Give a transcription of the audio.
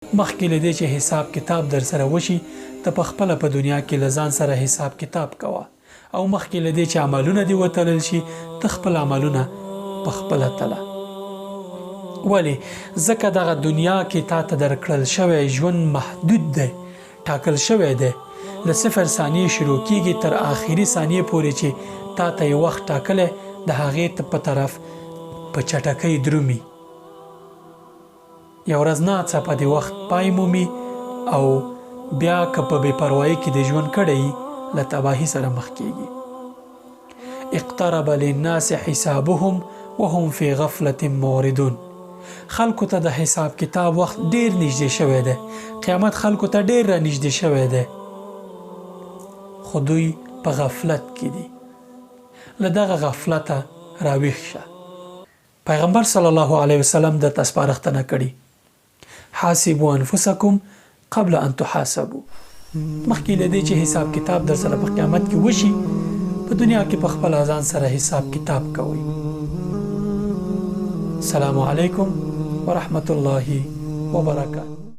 مخکې له دې چې حساب کتاب در سره وشي ته په خپله په دنیا کې له ځان سره حساب کتاب کوه او مخکې له دې چې عملونه دې وتلل شي ته خپل عملونه په خپله تله. ولې ځکه دغه دنیا کې تا ته درکړل شوی ژوند محدود دی، ټاکل شوی دی. له 0 ثانیې شروع کیږي تر آخري ثانیې پورې چې تا ته یې وخت ټاکلی د هغې په طرف په چټکۍ درومي. یو ورځ ناڅاپه د وخت پای مومي او بیا که په بې پروایي کې د ژوند کړی له تباهي سره مخ کیږي. اقترب للناس حسابهم وهم فی غفلة معرضون. خلکو ته د حساب کتاب وخت ډیر نږدې شوی دی، قیامت خلکو ته ډیر را نږدې شوی دی، خو دوی په غفلت کې دي. له دغه غفلته راویښ شه. پیغمبر صلی الله علیه وسلم د تسپارښتنه کړي حاسبوا انفسکم قبل ان تحاسبوا. مخکې له دې چې حساب کتاب در سره په قیامت کې وشي په دنیا کې په خپل ځان سره حساب کتاب کوئ. السلام علیکم ورحمة الله وبرکاته.